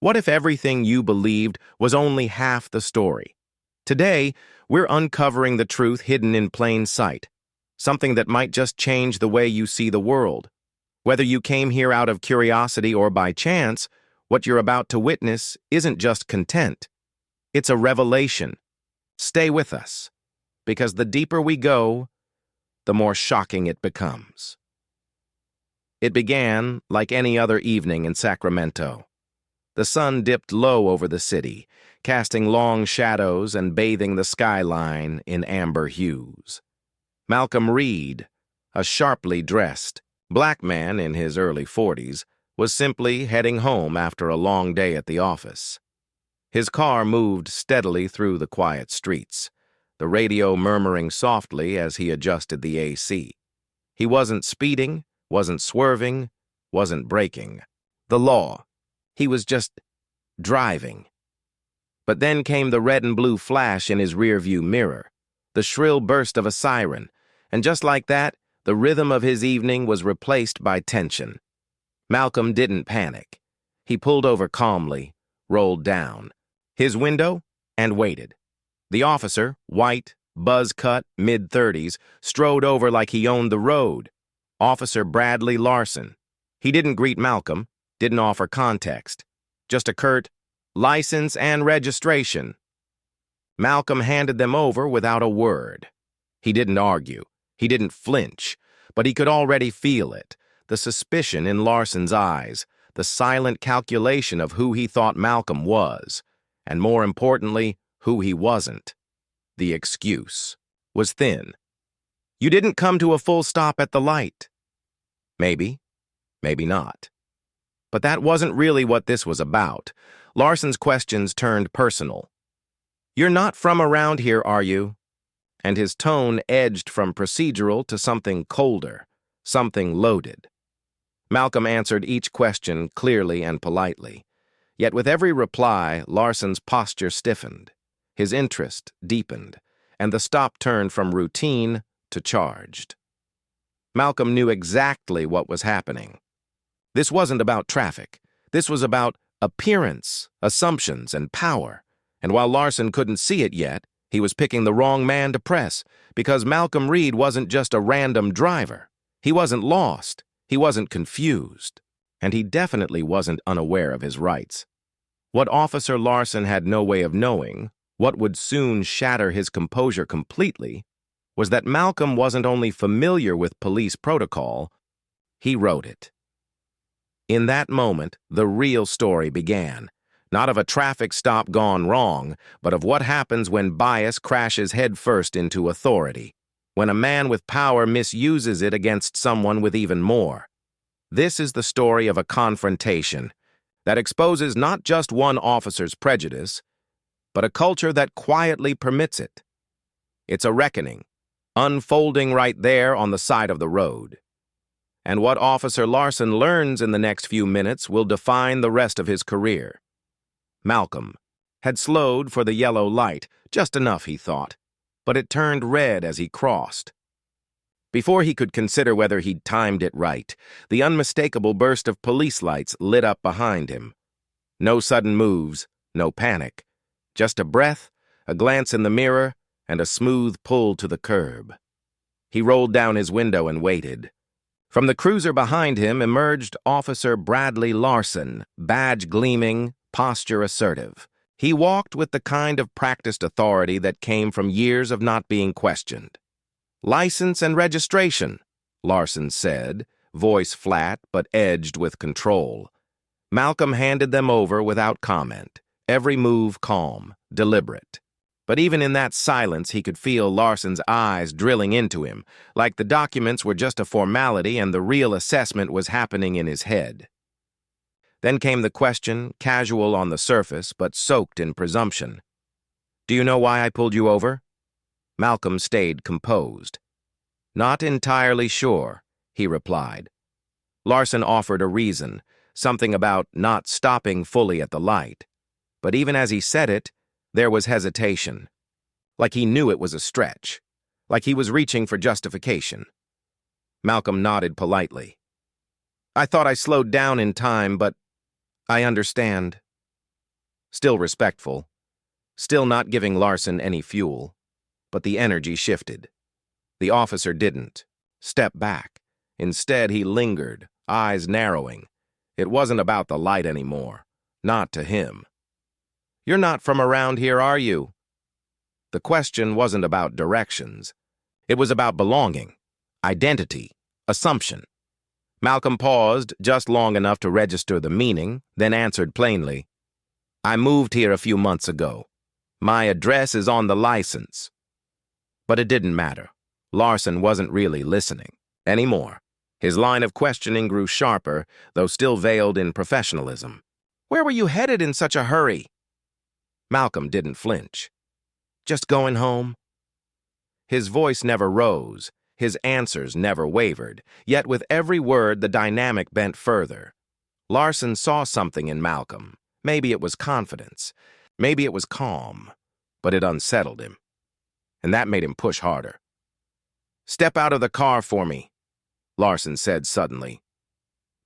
What if everything you believed was only half the story? Today, we're uncovering the truth hidden in plain sight, something that might just change the way you see the world. Whether you came here out of curiosity or by chance, what you're about to witness isn't just content. It's a revelation. Stay with us, because the deeper we go, the more shocking it becomes. It began like any other evening in Sacramento. The sun dipped low over the city, casting long shadows and bathing the skyline in amber hues. Malcolm Reed, a sharply dressed, black man in his early 40s, was simply heading home after a long day at the office. His car moved steadily through the quiet streets, the radio murmuring softly as he adjusted the AC. He wasn't speeding, wasn't swerving, wasn't braking. The law. He was just driving. But then came the red and blue flash in his rearview mirror, the shrill burst of a siren, and just like that, the rhythm of his evening was replaced by tension. Malcolm didn't panic. He pulled over calmly, rolled down his window, and waited. The officer, white, buzz-cut, mid-30s, strode over like he owned the road. Officer Bradley Larson. He didn't greet Malcolm, didn't offer context. Just a curt, "License and registration." Malcolm handed them over without a word. He didn't argue. He didn't flinch, but he could already feel it, the suspicion in Larson's eyes, the silent calculation of who he thought Malcolm was, and more importantly, who he wasn't. The excuse was thin. "You didn't come to a full stop at the light." Maybe, maybe not. But that wasn't really what this was about. Larson's questions turned personal. "You're not from around here, are you?" And his tone edged from procedural to something colder, something loaded. Malcolm answered each question clearly and politely. Yet with every reply, Larson's posture stiffened, his interest deepened, and the stop turned from routine to charged. Malcolm knew exactly what was happening. This wasn't about traffic. This was about appearance, assumptions, and power. And while Larson couldn't see it yet, he was picking the wrong man to press, because Malcolm Reed wasn't just a random driver. He wasn't lost. He wasn't confused. And he definitely wasn't unaware of his rights. What Officer Larson had no way of knowing, what would soon shatter his composure completely, was that Malcolm wasn't only familiar with police protocol, he wrote it. In that moment, the real story began, not of a traffic stop gone wrong, but of what happens when bias crashes headfirst into authority, when a man with power misuses it against someone with even more. This is the story of a confrontation that exposes not just one officer's prejudice, but a culture that quietly permits it. It's a reckoning, unfolding right there on the side of the road. And what Officer Larson learns in the next few minutes will define the rest of his career. Malcolm had slowed for the yellow light, just enough, he thought, but it turned red as he crossed. Before he could consider whether he'd timed it right, the unmistakable burst of police lights lit up behind him. No sudden moves, no panic. Just a breath, a glance in the mirror, and a smooth pull to the curb. He rolled down his window and waited. From the cruiser behind him emerged Officer Bradley Larson, badge gleaming, posture assertive. He walked with the kind of practiced authority that came from years of not being questioned. "License and registration," Larson said, voice flat but edged with control. Malcolm handed them over without comment, every move calm, deliberate. But even in that silence, he could feel Larson's eyes drilling into him, like the documents were just a formality and the real assessment was happening in his head. Then came the question, casual on the surface, but soaked in presumption. "Do you know why I pulled you over?" Malcolm stayed composed. "Not entirely sure," he replied. Larson offered a reason, something about not stopping fully at the light. But even as he said it, there was hesitation. Like he knew it was a stretch. Like he was reaching for justification. Malcolm nodded politely. "I thought I slowed down in time, but I understand." Still respectful, still not giving Larson any fuel, but the energy shifted. The officer didn't step back. Instead, he lingered, eyes narrowing. It wasn't about the light anymore, not to him. "You're not from around here, are you?" The question wasn't about directions. It was about belonging, identity, assumption. Malcolm paused just long enough to register the meaning, then answered plainly, "I moved here a few months ago. My address is on the license." But it didn't matter. Larson wasn't really listening anymore. His line of questioning grew sharper, though still veiled in professionalism. "Where were you headed in such a hurry?" Malcolm didn't flinch. "Just going home." His voice never rose, his answers never wavered, yet with every word the dynamic bent further. Larson saw something in Malcolm. Maybe it was confidence, maybe it was calm, but it unsettled him. And that made him push harder. "Step out of the car for me," Larson said suddenly.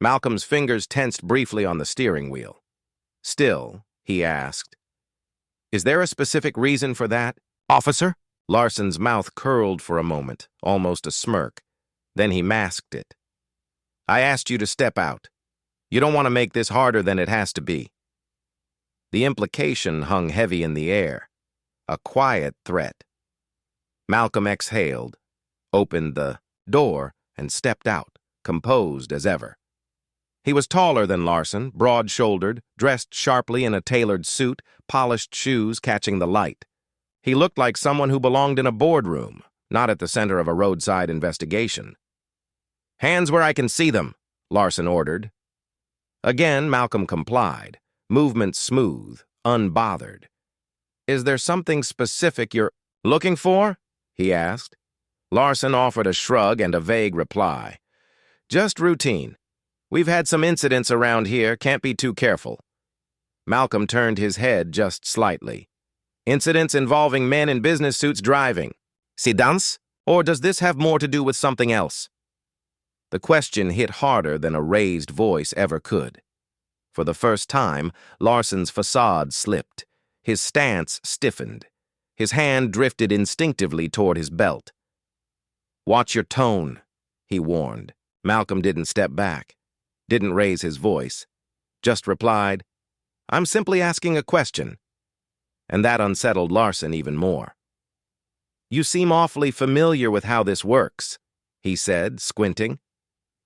Malcolm's fingers tensed briefly on the steering wheel. "Still," he asked, "is there a specific reason for that, officer?" Larson's mouth curled for a moment, almost a smirk. Then he masked it. "I asked you to step out. You don't want to make this harder than it has to be." The implication hung heavy in the air, a quiet threat. Malcolm exhaled, opened the door, and stepped out, composed as ever. He was taller than Larson, broad-shouldered, dressed sharply in a tailored suit, polished shoes catching the light. He looked like someone who belonged in a boardroom, not at the center of a roadside investigation. "Hands where I can see them," Larson ordered. Again, Malcolm complied, movement smooth, unbothered. "Is there something specific you're looking for?" he asked. Larson offered a shrug and a vague reply. "Just routine. We've had some incidents around here, can't be too careful." Malcolm turned his head just slightly. "Incidents involving men in business suits driving. Sedans? Or does this have more to do with something else?" The question hit harder than a raised voice ever could. For the first time, Larson's facade slipped. His stance stiffened. His hand drifted instinctively toward his belt. "Watch your tone," he warned. Malcolm didn't step back, didn't raise his voice, just replied, "I'm simply asking a question." And that unsettled Larson even more. "You seem awfully familiar with how this works," he said, squinting.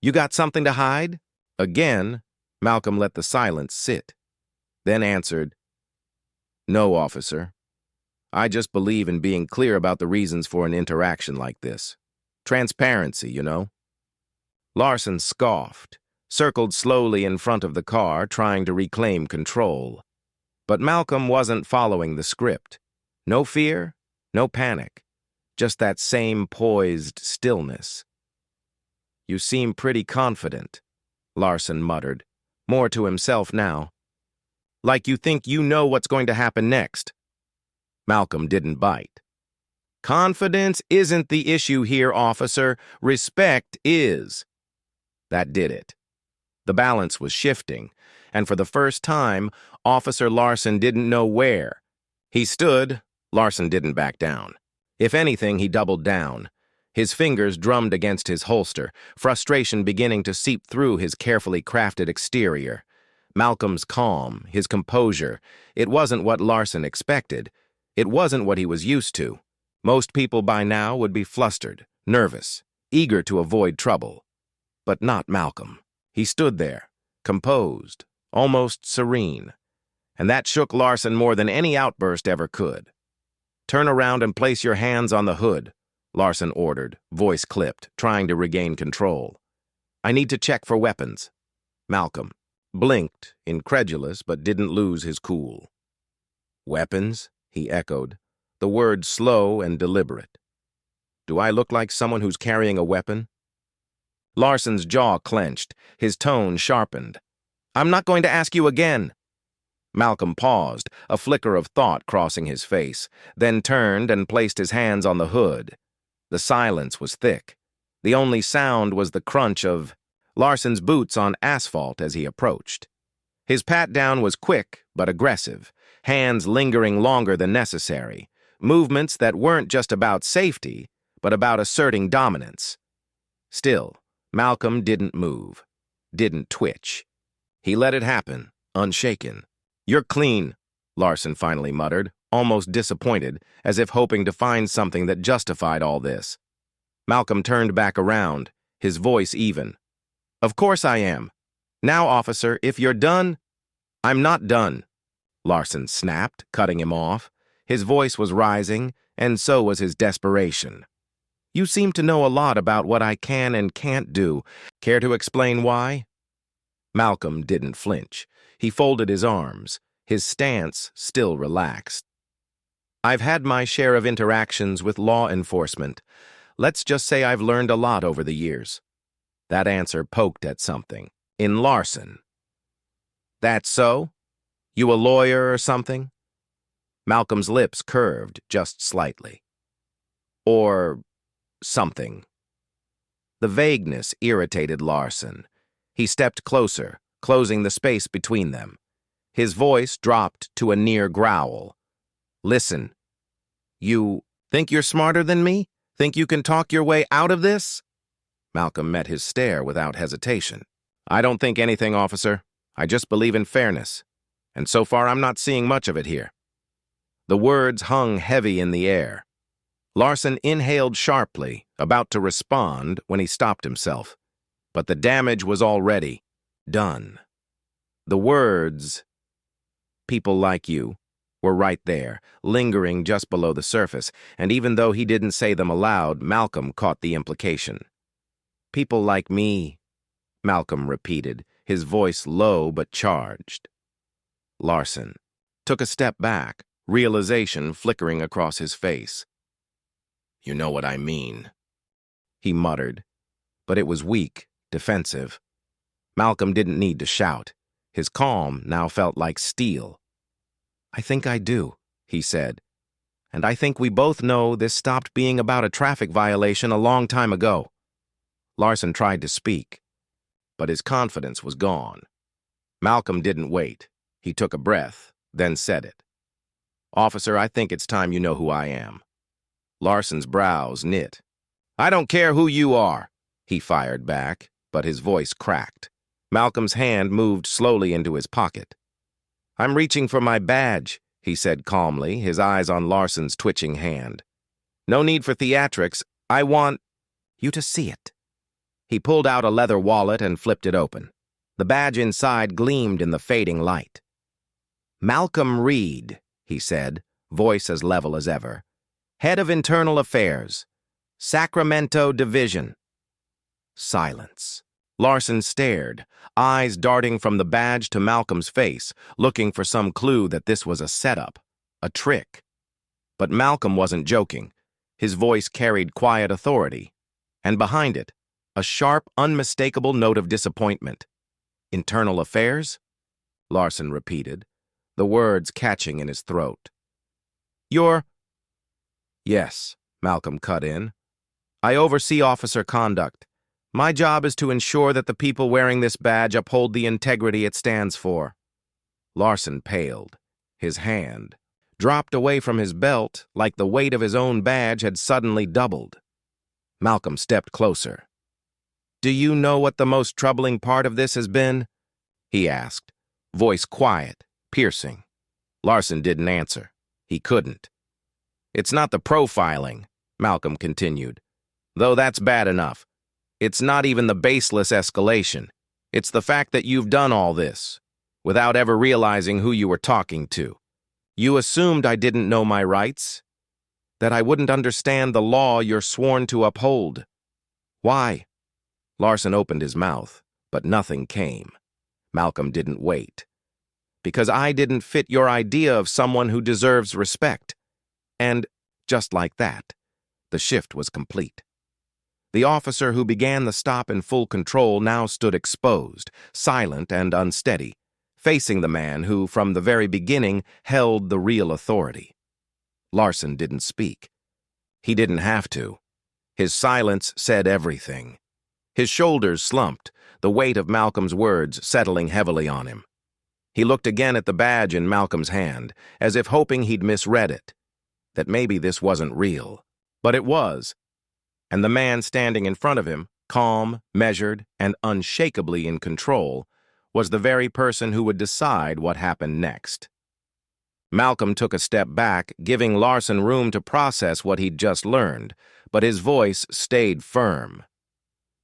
"You got something to hide?" Again, Malcolm let the silence sit, then answered, "No, officer. I just believe in being clear about the reasons for an interaction like this. Transparency, you know." Larson scoffed, circled slowly in front of the car, trying to reclaim control. But Malcolm wasn't following the script. No fear, no panic, just that same poised stillness. "You seem pretty confident," Larson muttered, more to himself now. "Like you think you know what's going to happen next." Malcolm didn't bite. "Confidence isn't the issue here, officer. Respect is." That did it. The balance was shifting, and for the first time, Officer Larson didn't know where. He stood. Larson didn't back down. If anything, he doubled down. His fingers drummed against his holster, frustration beginning to seep through his carefully crafted exterior. Malcolm's calm, his composure, it wasn't what Larson expected. It wasn't what he was used to. Most people by now would be flustered, nervous, eager to avoid trouble. But not Malcolm. He stood there, composed, almost serene. And that shook Larson more than any outburst ever could. "Turn around and place your hands on the hood," Larson ordered, voice clipped, trying to regain control. "I need to check for weapons." Malcolm blinked, incredulous, but didn't lose his cool. "Weapons?" he echoed, the words slow and deliberate. "Do I look like someone who's carrying a weapon?" Larson's jaw clenched, his tone sharpened. "I'm not going to ask you again." Malcolm paused, a flicker of thought crossing his face, then turned and placed his hands on the hood. The silence was thick. The only sound was the crunch of Larson's boots on asphalt as he approached. His pat-down was quick but aggressive, hands lingering longer than necessary, movements that weren't just about safety, but about asserting dominance. Still, Malcolm didn't move, didn't twitch. He let it happen, unshaken. "You're clean," Larson finally muttered, almost disappointed, as if hoping to find something that justified all this. Malcolm turned back around, his voice even. "Of course I am. Now, officer, if you're done—" "I'm not done," Larson snapped, cutting him off. His voice was rising, and so was his desperation. "You seem to know a lot about what I can and can't do. Care to explain why?" Malcolm didn't flinch. He folded his arms, his stance still relaxed. "I've had my share of interactions with law enforcement. Let's just say I've learned a lot over the years." That answer poked at something. In Larson. "That's so? You a lawyer or something?" Malcolm's lips curved just slightly. "Or something." The vagueness irritated Larson. He stepped closer, closing the space between them. His voice dropped to a near growl. "Listen, you think you're smarter than me? Think you can talk your way out of this?" Malcolm met his stare without hesitation. "I don't think anything, officer. I just believe in fairness. And so far I'm not seeing much of it here." The words hung heavy in the air. Larson inhaled sharply, about to respond when he stopped himself. But the damage was already done. The words, "people like you," were right there, lingering just below the surface, and even though he didn't say them aloud, Malcolm caught the implication. "People like me," Malcolm repeated, his voice low but charged. Larson took a step back, realization flickering across his face. "You know what I mean," he muttered, but it was weak, defensive. Malcolm didn't need to shout. His calm now felt like steel. "I think I do," he said. "And I think we both know this stopped being about a traffic violation a long time ago." Larson tried to speak, but his confidence was gone. Malcolm didn't wait. He took a breath, then said it. "Officer, I think it's time you know who I am." Larson's brows knit. "I don't care who you are," he fired back, but his voice cracked. Malcolm's hand moved slowly into his pocket. "I'm reaching for my badge," he said calmly, his eyes on Larson's twitching hand. "No need for theatrics. I want you to see it." He pulled out a leather wallet and flipped it open. The badge inside gleamed in the fading light. "Malcolm Reed," he said, voice as level as ever. "Head of Internal Affairs. Sacramento Division." Silence. Larson stared, eyes darting from the badge to Malcolm's face, looking for some clue that this was a setup, a trick. But Malcolm wasn't joking. His voice carried quiet authority. And behind it, a sharp, unmistakable note of disappointment. "Internal Affairs?" Larson repeated, the words catching in his throat. "You're—" "Yes," Malcolm cut in. "I oversee officer conduct. My job is to ensure that the people wearing this badge uphold the integrity it stands for." Larson paled. His hand dropped away from his belt like the weight of his own badge had suddenly doubled. Malcolm stepped closer. "Do you know what the most troubling part of this has been?" he asked, voice quiet, piercing. Larson didn't answer. He couldn't. "It's not the profiling," Malcolm continued, "though that's bad enough. It's not even the baseless escalation. It's the fact that you've done all this, without ever realizing who you were talking to. You assumed I didn't know my rights, that I wouldn't understand the law you're sworn to uphold. Why?" Larson opened his mouth, but nothing came. Malcolm didn't wait. "Because I didn't fit your idea of someone who deserves respect." And, just like that, the shift was complete. The officer who began the stop in full control now stood exposed, silent and unsteady, facing the man who, from the very beginning, held the real authority. Larson didn't speak. He didn't have to. His silence said everything. His shoulders slumped, the weight of Malcolm's words settling heavily on him. He looked again at the badge in Malcolm's hand, as if hoping he'd misread it, that maybe this wasn't real. But it was, and the man standing in front of him, calm, measured, and unshakably in control, was the very person who would decide what happened next. Malcolm took a step back, giving Larson room to process what he'd just learned, but his voice stayed firm.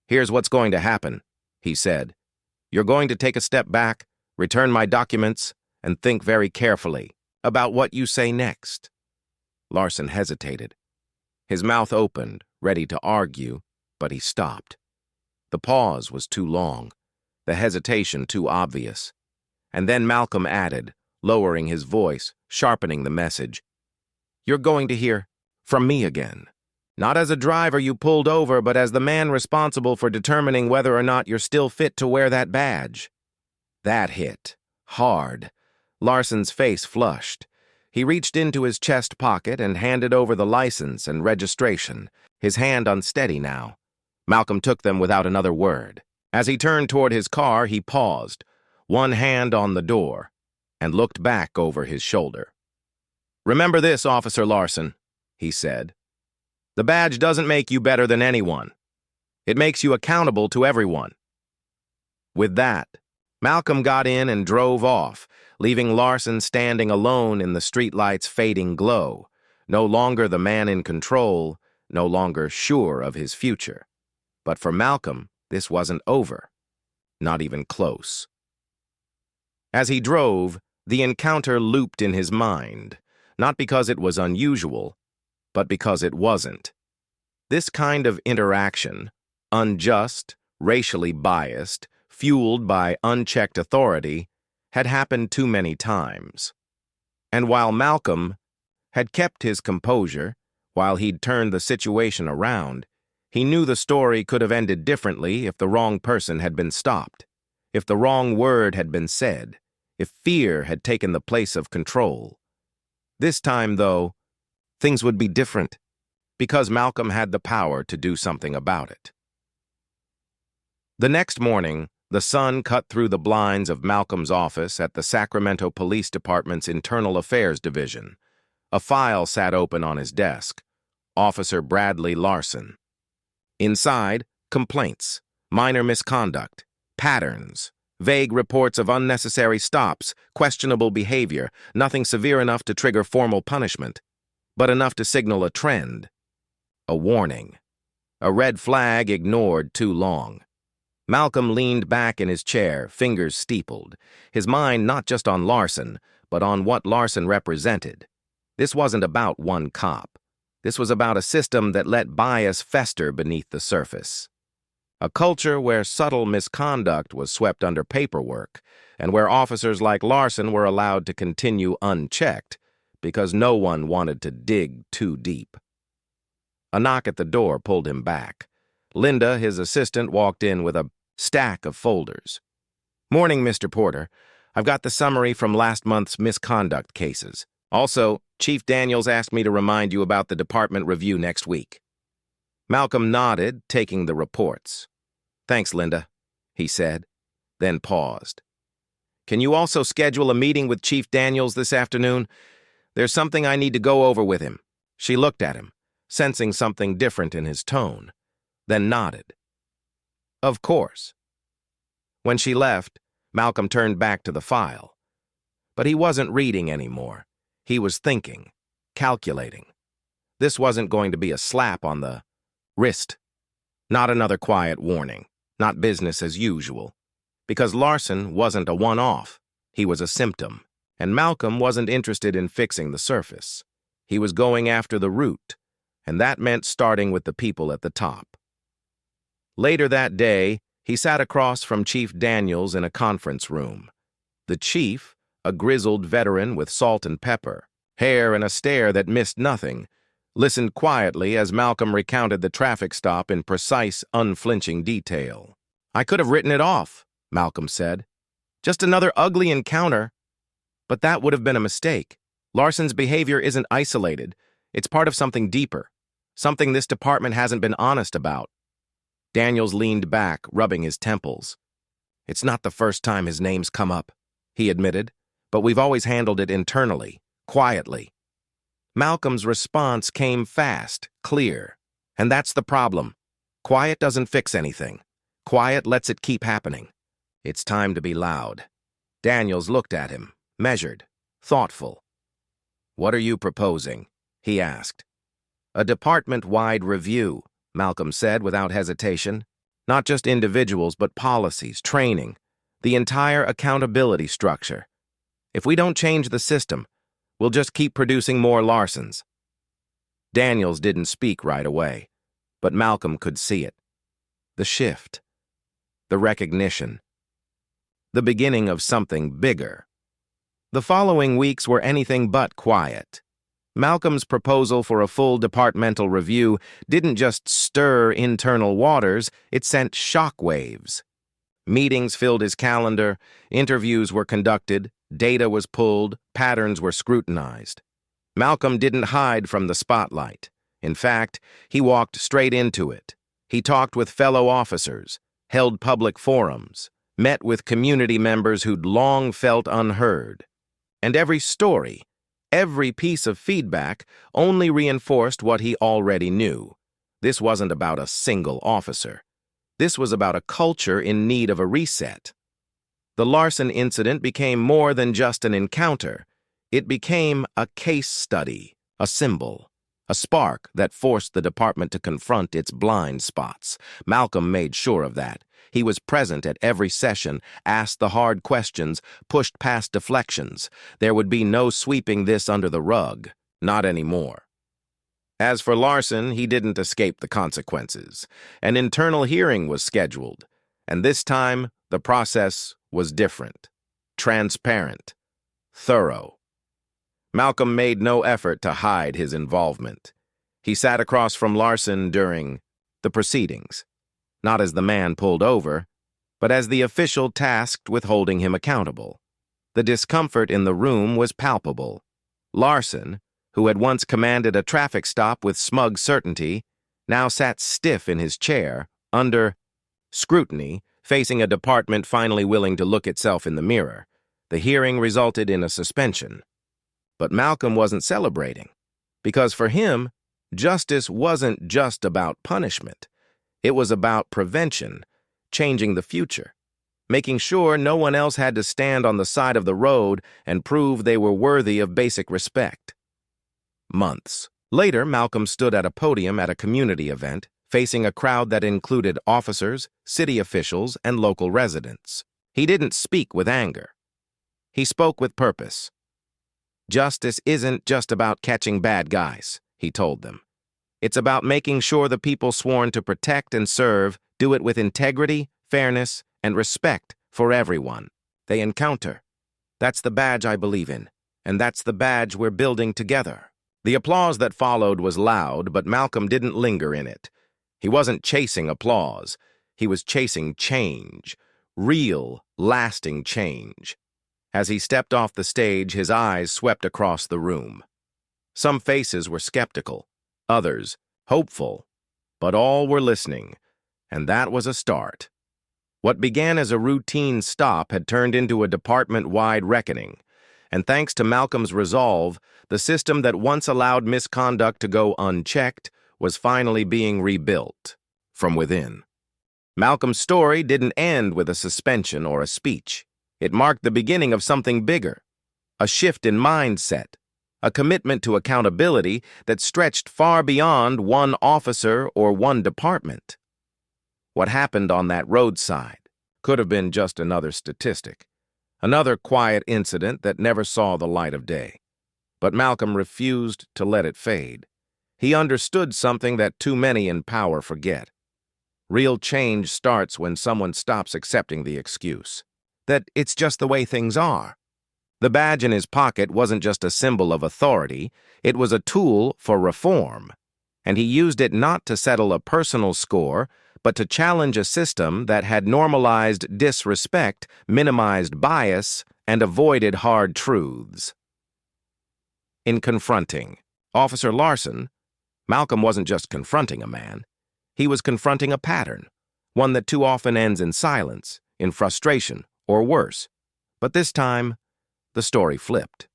"Here's what's going to happen," he said. "You're going to take a step back, return my documents, and think very carefully about what you say next." Larson hesitated. His mouth opened, ready to argue, but he stopped. The pause was too long, the hesitation too obvious. And then Malcolm added, lowering his voice, sharpening the message, "You're going to hear from me again. Not as a driver you pulled over, but as the man responsible for determining whether or not you're still fit to wear that badge." That hit hard. Larson's face flushed. He reached into his chest pocket and handed over the license and registration, his hand unsteady now. Malcolm took them without another word. As he turned toward his car, he paused, one hand on the door, and looked back over his shoulder. "Remember this, Officer Larson," he said. "The badge doesn't make you better than anyone. It makes you accountable to everyone." With that, Malcolm got in and drove off, leaving Larson standing alone in the streetlight's fading glow, no longer the man in control, no longer sure of his future. But for Malcolm, this wasn't over. Not even close. As he drove, the encounter looped in his mind, not because it was unusual, but because it wasn't. This kind of interaction, unjust, racially biased, fueled by unchecked authority, had happened too many times. And while Malcolm had kept his composure, while he'd turned the situation around, he knew the story could have ended differently if the wrong person had been stopped, if the wrong word had been said, if fear had taken the place of control. This time, though, things would be different, because Malcolm had the power to do something about it. The next morning, the sun cut through the blinds of Malcolm's office at the Sacramento Police Department's Internal Affairs Division. A file sat open on his desk. Officer Bradley Larson. Inside, complaints, minor misconduct, patterns, vague reports of unnecessary stops, questionable behavior, nothing severe enough to trigger formal punishment, but enough to signal a trend, a warning, a red flag ignored too long. Malcolm leaned back in his chair, fingers steepled, his mind not just on Larson, but on what Larson represented. This wasn't about one cop. This was about a system that let bias fester beneath the surface. A culture where subtle misconduct was swept under paperwork, and where officers like Larson were allowed to continue unchecked because no one wanted to dig too deep. A knock at the door pulled him back. Linda, his assistant, walked in with a stack of folders. "Morning, Mr. Porter. I've got the summary from last month's misconduct cases. Also, Chief Daniels asked me to remind you about the department review next week." Malcolm nodded, taking the reports. "Thanks, Linda," he said, then paused. "Can you also schedule a meeting with Chief Daniels this afternoon? There's something I need to go over with him." She looked at him, sensing something different in his tone, then nodded. "Of course." When she left, Malcolm turned back to the file. But he wasn't reading anymore. He was thinking, calculating. This wasn't going to be a slap on the wrist. Not another quiet warning. Not business as usual. Because Larson wasn't a one-off. He was a symptom. And Malcolm wasn't interested in fixing the surface. He was going after the root. And that meant starting with the people at the top. Later that day, he sat across from Chief Daniels in a conference room. The chief, a grizzled veteran with salt and pepper, hair and a stare that missed nothing, listened quietly as Malcolm recounted the traffic stop in precise, unflinching detail. "I could have written it off," Malcolm said. "Just another ugly encounter. But that would have been a mistake. Larson's behavior isn't isolated. It's part of something deeper, something this department hasn't been honest about." Daniels leaned back, rubbing his temples. "It's not the first time his name's come up," he admitted, but we've always handled it internally, quietly. Malcolm's response came fast, clear. And that's the problem. Quiet doesn't fix anything. Quiet lets it keep happening. It's time to be loud. Daniels looked at him, measured, thoughtful. What are you proposing? He asked. A department-wide review, Malcolm said without hesitation. Not just individuals, but policies, training, the entire accountability structure. If we don't change the system, we'll just keep producing more Larsons. Daniels didn't speak right away, but Malcolm could see it. The shift. The recognition. The beginning of something bigger. The following weeks were anything but quiet. Malcolm's proposal for a full departmental review didn't just stir internal waters, it sent shockwaves. Meetings filled his calendar, interviews were conducted, data was pulled, patterns were scrutinized. Malcolm didn't hide from the spotlight. In fact, he walked straight into it. He talked with fellow officers, held public forums, met with community members who'd long felt unheard. And every story, every piece of feedback only reinforced what he already knew. This wasn't about a single officer. This was about a culture in need of a reset. The Larson incident became more than just an encounter. It became a case study, a symbol, a spark that forced the department to confront its blind spots. Malcolm made sure of that. He was present at every session, asked the hard questions, pushed past deflections. There would be no sweeping this under the rug. Not anymore. As for Larson, he didn't escape the consequences. An internal hearing was scheduled, and this time the process was different, transparent, thorough. Malcolm made no effort to hide his involvement. He sat across from Larson during the proceedings, not as the man pulled over, but as the official tasked with holding him accountable. The discomfort in the room was palpable. Larson, who had once commanded a traffic stop with smug certainty, now sat stiff in his chair, under scrutiny, facing a department finally willing to look itself in the mirror. The hearing resulted in a suspension. But Malcolm wasn't celebrating, because for him, justice wasn't just about punishment. It was about prevention, changing the future, making sure no one else had to stand on the side of the road and prove they were worthy of basic respect. Months later, Malcolm stood at a podium at a community event, facing a crowd that included officers, city officials, and local residents. He didn't speak with anger. He spoke with purpose. Justice isn't just about catching bad guys, he told them. It's about making sure the people sworn to protect and serve do it with integrity, fairness, and respect for everyone they encounter. That's the badge I believe in, and that's the badge we're building together. The applause that followed was loud, but Malcolm didn't linger in it. He wasn't chasing applause. He was chasing change, real, lasting change. As he stepped off the stage, his eyes swept across the room. Some faces were skeptical, others hopeful, but all were listening, and that was a start. What began as a routine stop had turned into a department-wide reckoning, and thanks to Malcolm's resolve, the system that once allowed misconduct to go unchecked was finally being rebuilt from within. Malcolm's story didn't end with a suspension or a speech. It marked the beginning of something bigger, a shift in mindset, a commitment to accountability that stretched far beyond one officer or one department. What happened on that roadside could have been just another statistic, another quiet incident that never saw the light of day. But Malcolm refused to let it fade. He understood something that too many in power forget. Real change starts when someone stops accepting the excuse that it's just the way things are. The badge in his pocket wasn't just a symbol of authority, it was a tool for reform. And he used it not to settle a personal score, but to challenge a system that had normalized disrespect, minimized bias, and avoided hard truths. In confronting Officer Larson, Malcolm wasn't just confronting a man. He was confronting a pattern, one that too often ends in silence, in frustration, or worse. But this time, the story flipped.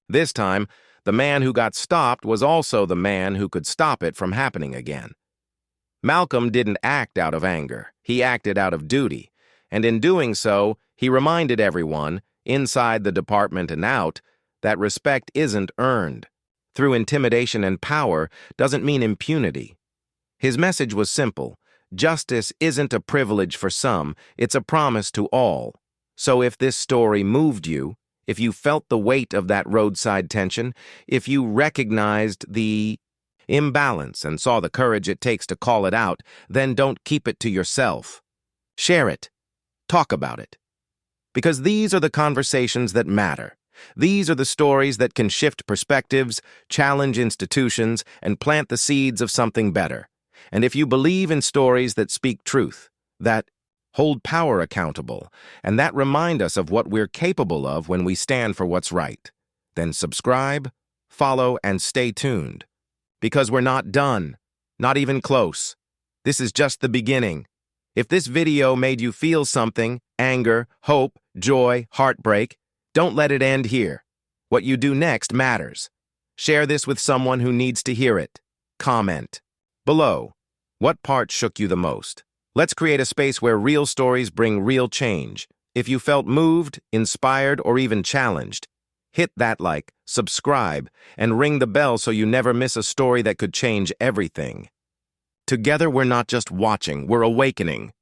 This time, the man who got stopped was also the man who could stop it from happening again. Malcolm didn't act out of anger. He acted out of duty. And in doing so, he reminded everyone, inside the department and out, that respect isn't earned. Through intimidation and power doesn't mean impunity. His message was simple. Justice isn't a privilege for some, it's a promise to all. So if this story moved you, if you felt the weight of that roadside tension, if you recognized the imbalance and saw the courage it takes to call it out, then don't keep it to yourself. Share it. Talk about it. Because these are the conversations that matter. These are the stories that can shift perspectives, challenge institutions, and plant the seeds of something better. And if you believe in stories that speak truth, that hold power accountable, and that remind us of what we're capable of when we stand for what's right, then subscribe, follow, and stay tuned. Because we're not done, not even close. This is just the beginning. If this video made you feel something, anger, hope, joy, heartbreak, don't let it end here. What you do next matters. Share this with someone who needs to hear it. Comment below. What part shook you the most? Let's create a space where real stories bring real change. If you felt moved, inspired, or even challenged, hit that like, subscribe, and ring the bell so you never miss a story that could change everything. Together, we're not just watching, we're awakening.